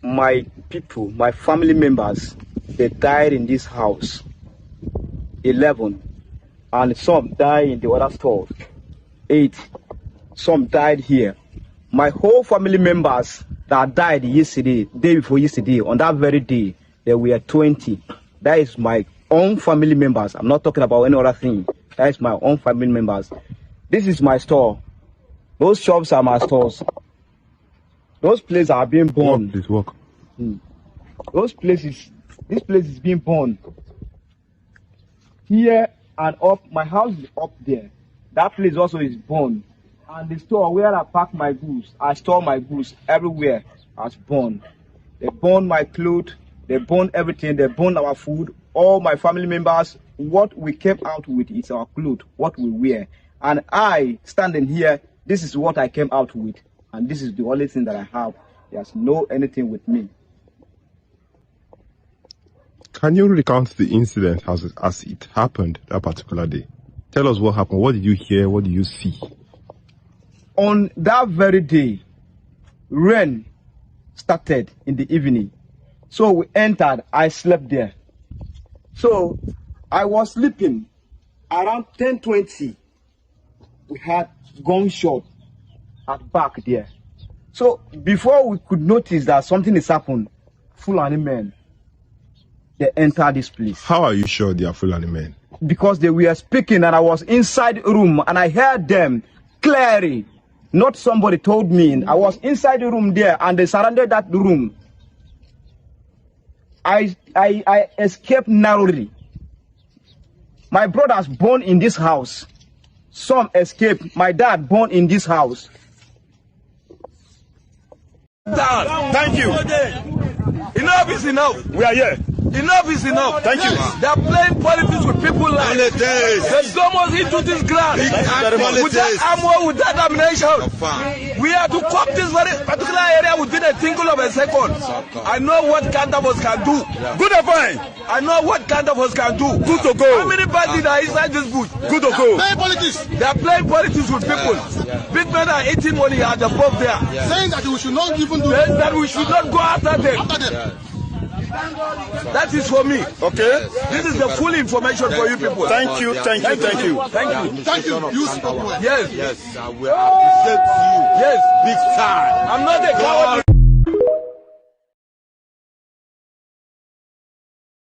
my people, my family members, they died in this house. 11. And some died in the other store. 8. Some died here. My whole family members that died yesterday, day before yesterday, on that very day, there were 20. That is my own family members. I'm not talking about any other thing. That is my own family members. This is my store. Those shops are my stores. Those places are being burned. Please walk. Those places, this place is being burned. Here and up, my house is up there. That place also is burned. And the store where I pack my goods, I store my goods everywhere, has burned. They burned my clothes, they burned everything, they burned our food, all my family members. What we came out with is our clothes, what we wear. And I, standing here, this is what I came out with. And this is the only thing that I have. There's no anything with me. Can you recount the incident as it happened that particular day? Tell us what happened. What did you hear? What did you see? On that very day, rain started in the evening. So we entered, I slept there. So I was sleeping around 10:20. We had gunshot at back there. So before we could notice that something is happened, Fulani men, they entered this place. How are you sure they are Fulani men? Because they were speaking and I was inside the room and I heard them clearly. Not somebody told me. I was inside the room there and they surrounded that room. I escaped narrowly. My brothers born in this house. Some escaped. My dad born in this house. Thank you. Enough is enough. We are here. Enough is enough. Thank you. They are playing politics with people's lives. They so much into this ground. With that armor, with that ammunition. We are to cop this very particular area within a tinkle of a second. I know what kind of us can do. Good or fine. I know what kind of us can do. Good to go. How many bandits are inside this bush? Good to go. Playing politics. They are playing politics with people. Big men are eating money at the above there. Saying that we should not even do that. We should not go after them. That is for me. Okay. This is the full information for you people. Thank you, thank you, thank you. Thank you. Thank you. Yes. Yes. I will appreciate you. Yes. Big time. I'm not a coward.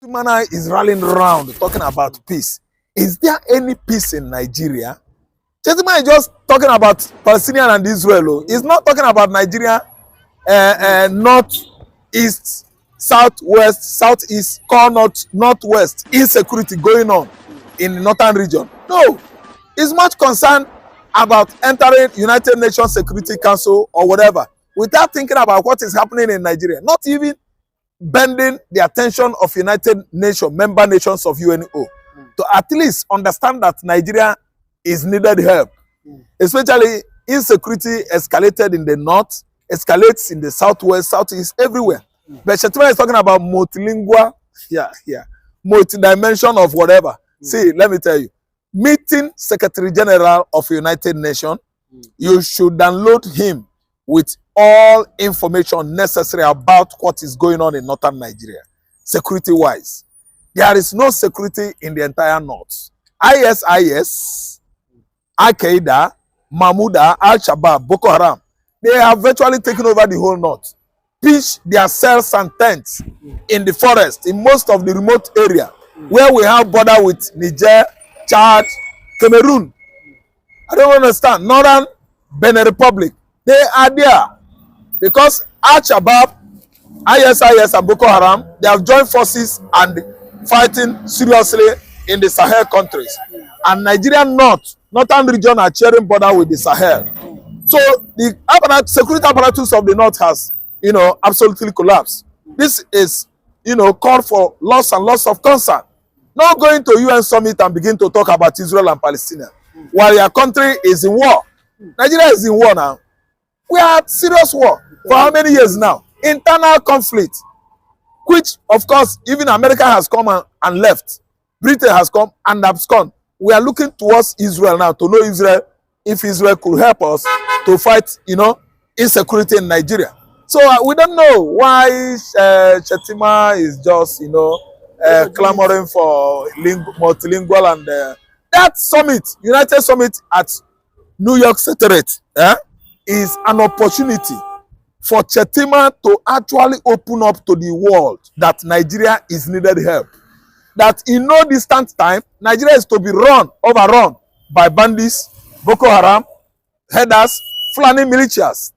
Shetima is rallying around talking about peace. Is there any peace in Nigeria? Shetima is just talking about Palestinian and Israel. He's not talking about Nigeria, north, east, southwest, southeast, northwest, insecurity going on in the northern region. No, it's much concerned about entering United Nations Security Council or whatever without thinking about what is happening in Nigeria, not even bending the attention of United Nations, member nations of UNO, to at least understand that Nigeria is needed help, especially insecurity escalated in the north, escalates in the southwest, southeast, everywhere. But Shetima is talking about multilingual, multi-dimension of whatever. See, let me tell you, meeting Secretary General of United Nations, you should download him with all information necessary about what is going on in northern Nigeria, security-wise. There is no security in the entire north. ISIS, Al-Qaeda, Mahmouda, Al-Shabaab, Boko Haram, they have virtually taken over the whole north. Pitch their cells and tents in the forest, in most of the remote area, where we have border with Niger, Chad, Cameroon. I don't understand. Northern Benin Republic, they are there because Al-Shabaab, ISIS, and Boko Haram, they have joined forces and fighting seriously in the Sahel countries. And Nigerian northern region are sharing border with the Sahel. So the security apparatus of the north has, absolutely collapsed. This is, called for lots and lots of concern. Not going to UN summit and begin to talk about Israel and Palestine while your country is in war. Nigeria is in war now. We are at serious war for how many years now? Internal conflict, which, of course, even America has come and left. Britain has come and absconded. We are looking towards Israel now to know if Israel could help us to fight, insecurity in Nigeria. So we don't know why Shetima is just, clamoring for multilingual and that summit, United Summit at New York Secretariat, is an opportunity for Shetima to actually open up to the world that Nigeria is needed help. That in no distant time, Nigeria is to be overrun by bandits, Boko Haram, headers, Fulani militias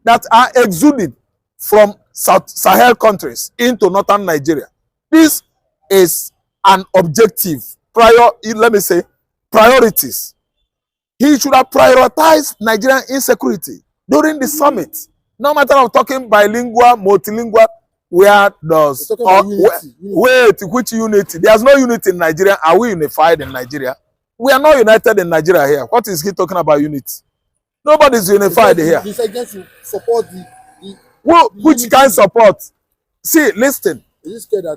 that are exuding from Sahel countries into northern Nigeria. This is an objective, priorities. He should have prioritized Nigerian insecurity during the summit. No matter of talking bilingual, multilingual, where does wait, which unity? There's no unity in Nigeria. Are we unified in Nigeria? We are not united in Nigeria here. What is he talking about unity? Nobody's unified here. This agency support the which kind support? See, listen.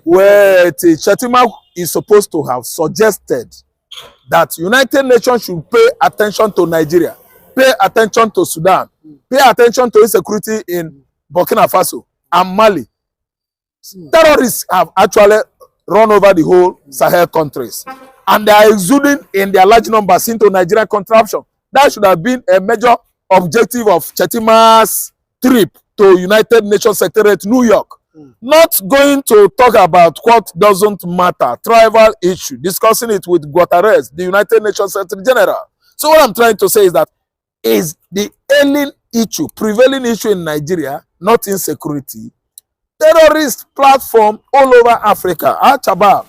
Wait, Shetima is supposed to have suggested that United Nations should pay attention to Nigeria, pay attention to Sudan, pay attention to insecurity in Burkina Faso and Mali. Terrorists have actually run over the whole Sahel countries, and they are exuding in their large numbers into Nigerian contraption. That should have been a major objective of Shetima's trip to United Nations Secretariat, New York. Not going to talk about what doesn't matter, tribal issue, discussing it with Guterres, the United Nations Secretary General. So what I'm trying to say is that is the ailing issue, prevailing issue in Nigeria, not insecurity. Terrorist platform all over Africa, Al-Shabaab,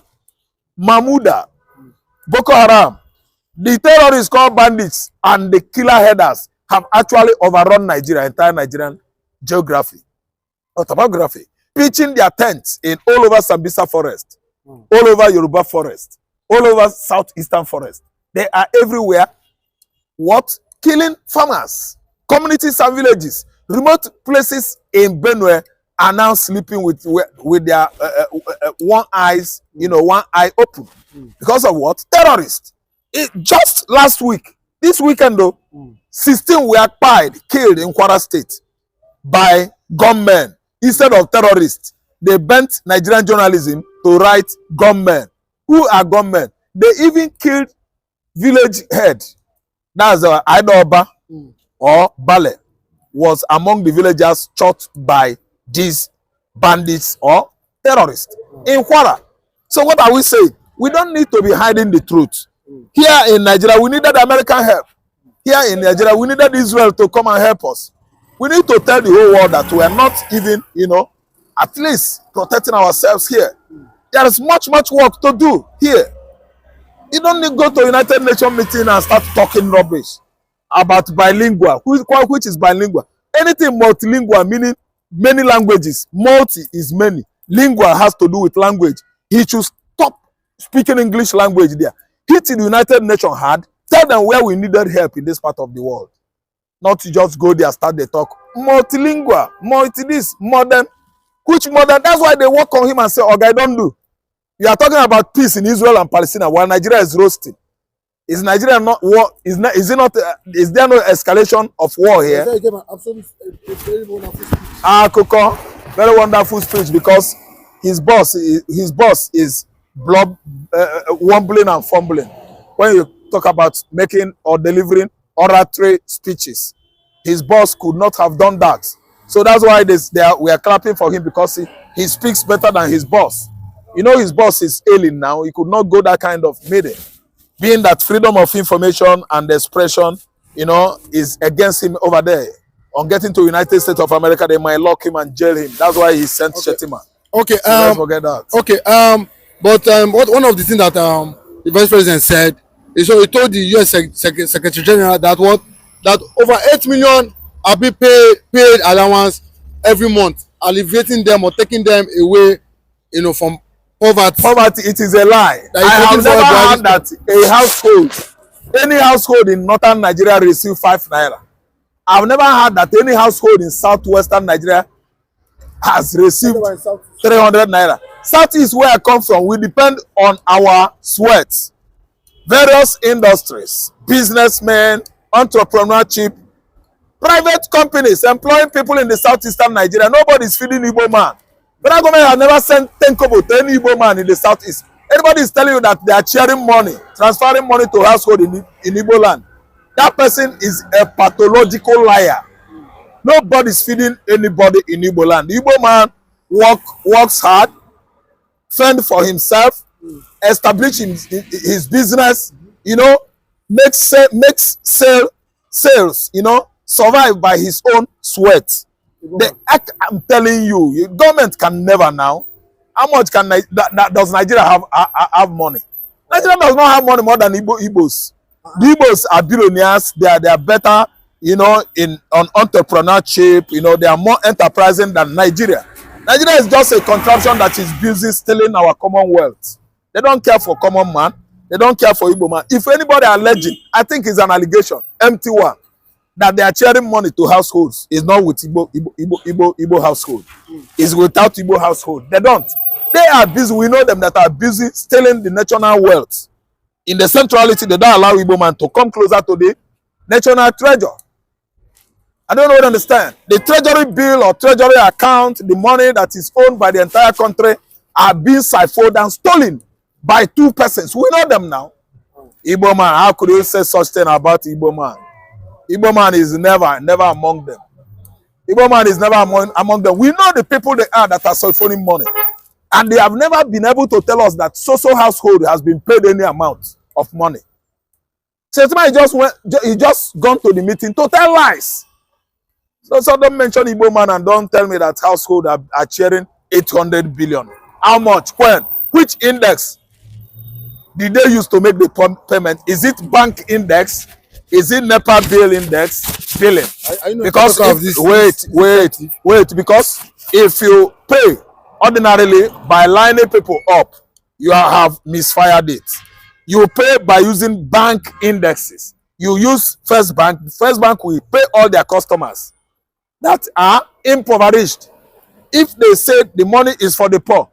Mahmouda, Boko Haram, the terrorists called bandits and the killer headers have actually overrun Nigeria, entire Nigerian geography or topography, pitching their tents in all over Sambisa forest, all over Yoruba forest, all over southeastern forest. They are everywhere. What? Killing farmers, communities and villages. Remote places in Benue are now sleeping with their one eye open. Because of what? Terrorists. Just last week, this weekend though, 16 were killed in Kwara State by gunmen instead of terrorists. They bent Nigerian journalism to write gunmen. Who are gunmen? They even killed village head. That's Aidoba or Bale was among the villagers shot by these bandits or terrorists in Kwara. So what are we saying? We don't need to be hiding the truth. Here in Nigeria, we needed American help. Here in Nigeria, we needed Israel to come and help us. We need to tell the whole world that we are not even, at least protecting ourselves here. There is much work to do here. You don't need to go to United Nations meeting and start talking rubbish about bilingual. Which is bilingual? Anything multilingual, meaning many languages. Multi is many. Lingual has to do with language. He should stop speaking English language there. Hit the United Nations hard. Tell them where we needed help in this part of the world. Not to just go there, start the talk. Multilingual, multi-this, modern. Which modern? That's why they work on him and say, okay, don't do. You are talking about peace in Israel and Palestine while Nigeria is roasting. Is Nigeria not war? Is there no escalation of war here? Koko, very wonderful speech because his boss is wombling and fumbling. When you talk about making or delivering oratory speeches, his boss could not have done that. So that's why we are clapping for him because he speaks better than his boss. His boss is ailing now. He could not go that kind of meeting. Being that freedom of information and expression, is against him over there. On getting to United States of America, they might lock him and jail him. That's why he sent Shetima. Okay. So let's forget that. Okay. But one of the things that the Vice President said is, so he told the U.S. Secretary General that over 8 million are being paid allowance every month, alleviating them or taking them away, from poverty. It is a lie. I have never heard that any household in northern Nigeria receive 5 naira. I've never heard that any household in southwestern Nigeria has received 300 naira. South is where I come from. We depend on our sweat. Various industries, businessmen, entrepreneurship, Private companies employing people in the southeastern Nigeria. Nobody's feeding Igbo man. Federal government has never sent 10 kobo to any Igbo man in the southeast. Anybody is telling you that they are sharing money, transferring money to household in Igbo land. That person is a pathological liar. Nobody's feeding anybody in Igbo land. The Igbo man works hard, fend for himself, establish his business, you know, makes sales, you know, survive by his own sweat. The act, I'm telling you, government can never now. How much can does Nigeria have money? Nigeria does not have money more than Igbos. The Igbos are billionaires. They are better, you know, on entrepreneurship. You know, they are more enterprising than Nigeria. Nigeria is just a contraption that is busy stealing our commonwealth. They don't care for common man. They don't care for Igbo man. If anybody alleging, I think it's an allegation, empty one, that they are sharing money to households is not with Igbo household. It's without Igbo household. They don't. They are busy. We know them that are busy stealing the national wealth. In the centrality, they don't allow Igbo man to come closer to the national treasure. I don't know what to understand. The treasury bill or treasury account, the money that is owned by the entire country are being siphoned and stolen by two persons. We know them now. Igbo man, how could you say such thing about Igbo man? Igbo man is never among them. Igbo man is never among them. We know the people they are that are siphoning money. And they have never been able to tell us that so-so household has been paid any amount of money. Shetima he just gone to the meeting to tell lies. So don't mention Igbo man and don't tell me that household are sharing 800 billion. How much? When? Which index did they use to make the payment? Is it bank index? Is it NEPA bill index billing? Because wait, because if you pay ordinarily by lining people up, you have misfired it. You pay by using bank indexes. You use First Bank. First Bank will pay all their customers that are impoverished. If they say the money is for the poor,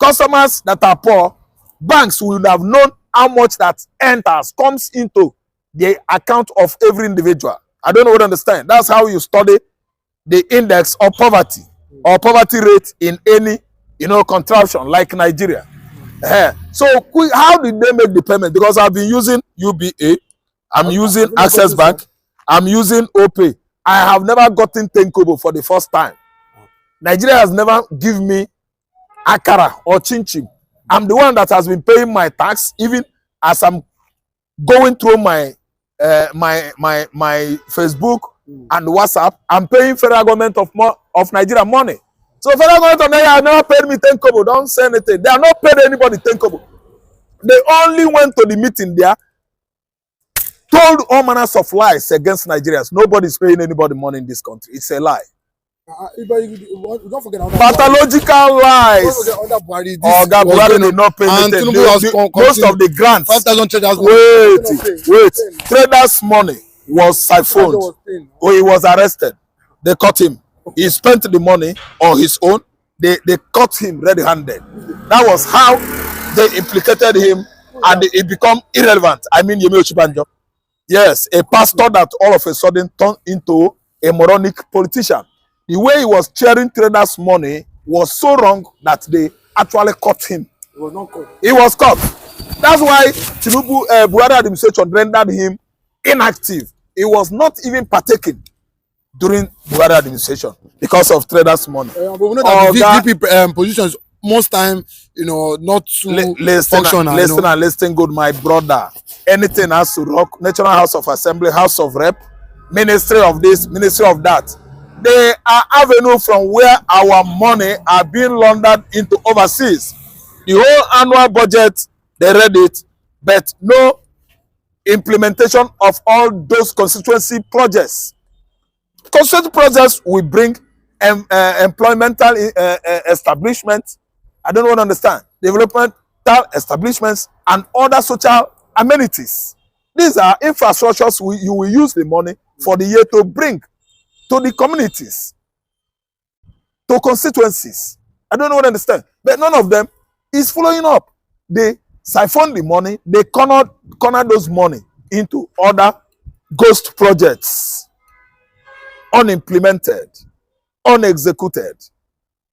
customers that are poor, banks would have known how much that enters, comes into the account of every individual. I don't know what to understand. That's how you study the index of poverty or poverty rate in any, you know, contraption like Nigeria. So how did they make the payment? Because I've been using UBA, I'm using Access Bank, I'm using OPay. I have never gotten 10 kobo for the first time. Nigeria has never given me akara or chin-chin. I'm the one that has been paying my tax, even as I'm going through my Facebook and WhatsApp. I'm paying federal government of Nigeria money. So federal government of Nigeria has never paid me 10 kobo. Don't say anything. They have not paid anybody 10 kobo. They only went to the meeting there, told all manners of lies against Nigerians. Nobody's paying anybody money in this country. It's a lie. Don't forget Pathological lies. Oga Buhari did not pay anything. Most of the grants. 5,000 traders. Wait. Traders' money was siphoned. Oh, he was arrested. They caught him. He spent the money on his own. They caught him red-handed. That was how they implicated him, and it became irrelevant. I mean, Yemi Ochibanjo. Yes, a pastor that all of a sudden turned into a moronic politician. The way he was sharing traders' money was so wrong that they actually caught him. He was not caught. He was caught. That's why Tinubu Buhari administration rendered him inactive. He was not even partaking during Buhari administration because of traders' money. But we know that the VP positions most time, you know, not too functional. Listen good, my brother. Anything has to rock. National House of Assembly, House of Rep, Ministry of this, Ministry of that. They are avenue from where our money are being laundered into overseas. The whole annual budget, they read it, but no implementation of all those constituency projects. Constituency projects will bring employmental establishments. I don't want to understand. Developmental establishments and other social amenities. These are infrastructures you will use the money for the year to bring to the communities, to constituencies. I don't know what to understand. But none of them is following up. They siphon the money, they corner those money into other ghost projects. unimplemented, unexecuted.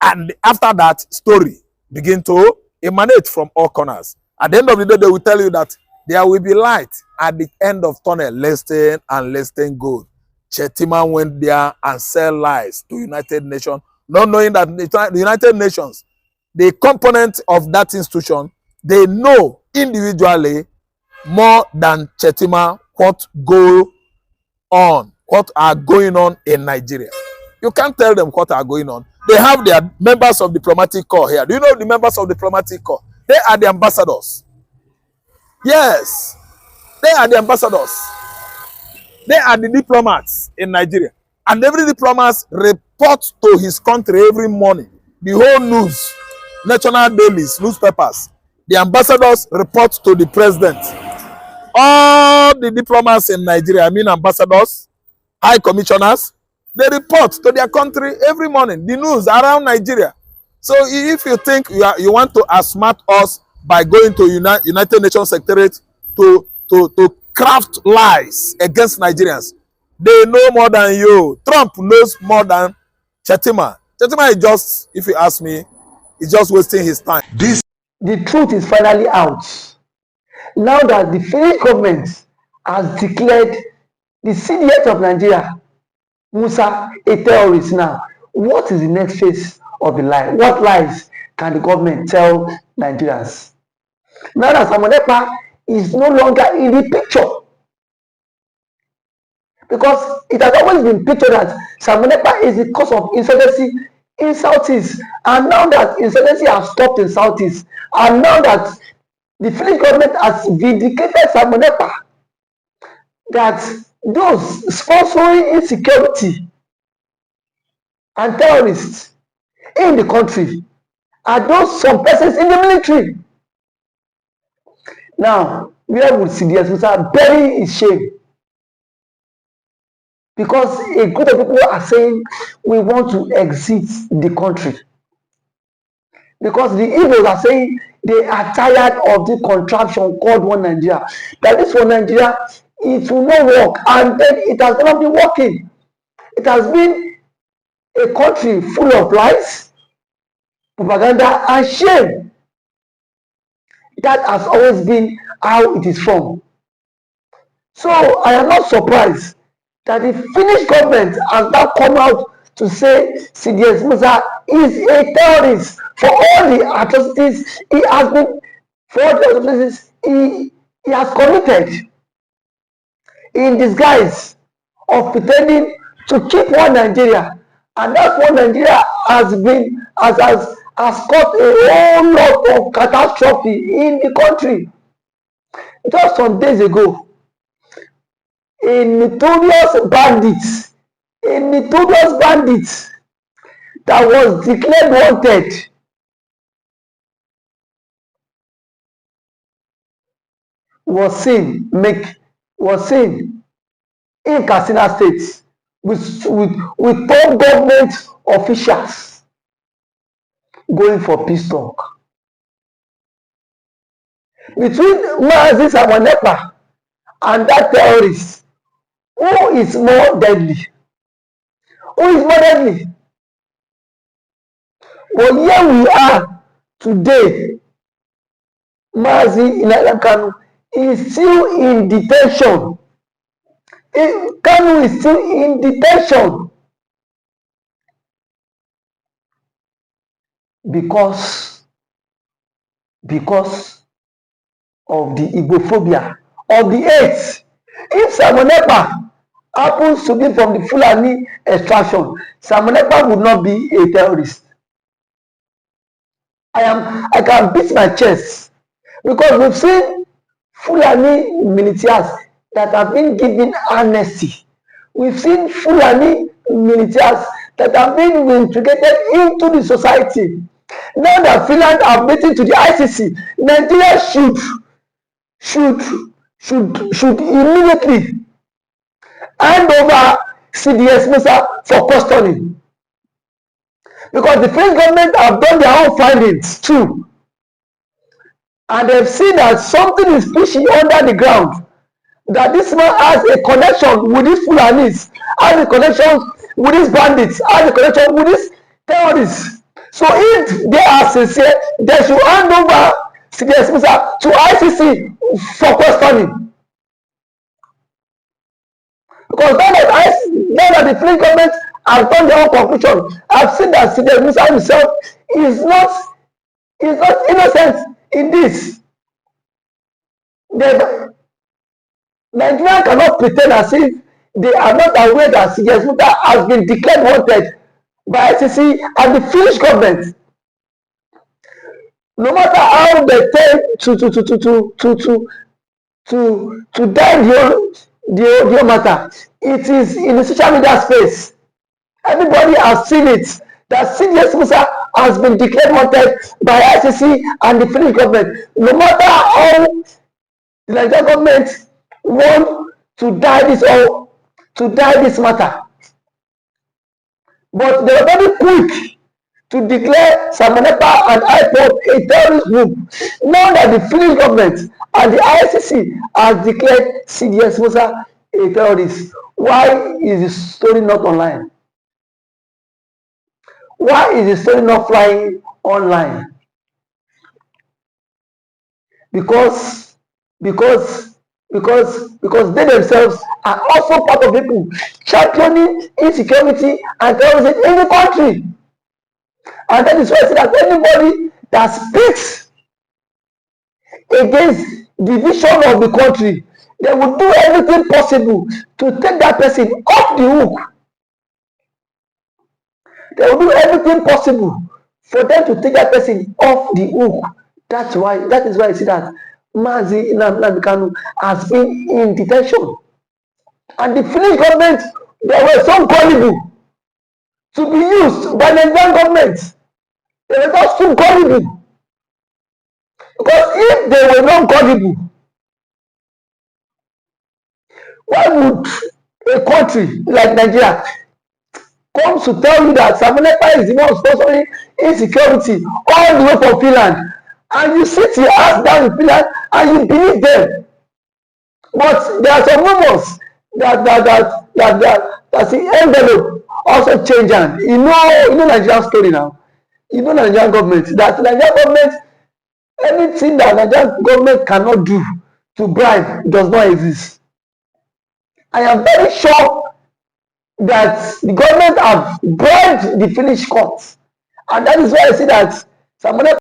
And after that, story begin to emanate from all corners. At the end of the day, they will tell you that there will be light at the end of tunnel, less than and less than gold. Shetima went there and sell lies to United Nations, not knowing that the United Nations, the component of that institution, they know individually more than Shetima what are going on in Nigeria. You can't tell them what are going on. They have their members of diplomatic corps here. Do you know the members of diplomatic corps? They are the ambassadors. Yes, they are the ambassadors. They are the diplomats in Nigeria. And every diplomat reports to his country every morning. The whole news, national dailies, newspapers. The ambassadors report to the president. All the diplomats in Nigeria, I mean ambassadors, high commissioners, they report to their country every morning, the news around Nigeria. So if you think you want to outsmart us by going to United Nations Secretariat to craft lies against Nigerians, they know more than you. Trump knows more than Shetima. Shetima is just, if you ask me, he's just wasting his time. The truth is finally out. Now that the Finnish government has declared the CDS of Nigeria, Musa, a terrorist now, what is the next phase of the lie? What lies can the government tell Nigerians? Now that Samonepa is no longer in the picture, because it has always been pictured that Samonepa is the cause of insurgency in Southeast, and now that insurgency has stopped in Southeast, and now that the Finnish government has vindicated Samonepa, that those sponsoring insecurity and terrorists in the country are those some persons in the military. Now, where would CDS Musa bury his shame? Because a group of people are saying we want to exit the country. Because the Igbos are saying they are tired of the contraption called One Nigeria. That this One Nigeria, it will not work, and then it has not been working. It has been a country full of lies, propaganda, and shame. That has always been how it is from. So I am not surprised that the Finnish government has now come out to say CDS Musa is a terrorist for all the atrocities he has been, for all the atrocities he has committed, in disguise of pretending to keep One Nigeria. And that One Nigeria has caused a whole lot of catastrophe in the country. Just some days ago, a notorious bandit that was declared wanted was seen in Katsina State with top government officials going for peace talk. Between Mazi Samonepa and that terrorist, who is more deadly? But here we are today. Mazi nnamdikanu is still in detention. Kanu is still in detention because of the Igbophobia, of the hate. If Samonepa happens to be from the Fulani extraction, Samonepa would not be a terrorist. I can beat my chest because we've seen Fulani militias that have been given amnesty. We've seen Fulani militias that have been integrated into the society. Now that Finland are waiting to the ICC, Nigeria should immediately hand over CDS Musa for custody. Because the French government have done their own findings too. And they've seen that something is pushing under the ground. That this man has a connection with these Fulanis, has a connection with these bandits, has a connection with these terrorists. So if they are sincere, they should hand over to ICC for questioning. Because now that the French government has done their own conclusion, I've seen that Sidia Musa himself is not innocent in this. Nigeria cannot pretend as if they are not aware that Sidia Musa has been declared wanted by ICC and the Finnish government. No matter how they tend to die the matter, it is in the social media space. Everybody has seen it that Sidia Musa has been declared wanted by ICC and the Finnish government. No matter how the Nigerian government want to die this matter, but they are very quick to declare Samonepa and IPOB a terrorist group. Now that the Finnish government and the ICC has declared Sidia Musa a terrorist, why is the story not online? Why is the story not flying online? Because they themselves are also part of people championing insecurity and terrorism in the country. And that is why I say that anybody that speaks against the vision of the country, they will do everything possible to take that person off the hook. They will do everything possible for them to take that person off the hook. That is why I see that Mazi nnamdikanu has been in detention. And the Finnish government, they were so gullible to be used by the Nigerian government. They were just too gullible. Because if they were not gullible, why would a country like Nigeria come to tell you that Samonepa is the one sponsoring insecurity all the way from Finland, and you sit your ass down in Finland and you believe them? But there are some rumors that the envelope also changed hand. You know Nigerian story now. You know Nigerian government, that Nigerian government, anything that Nigerian government cannot do to bribe does not exist. I am very sure that the government have bribed the Finnish courts, and that is why I see that Samonepa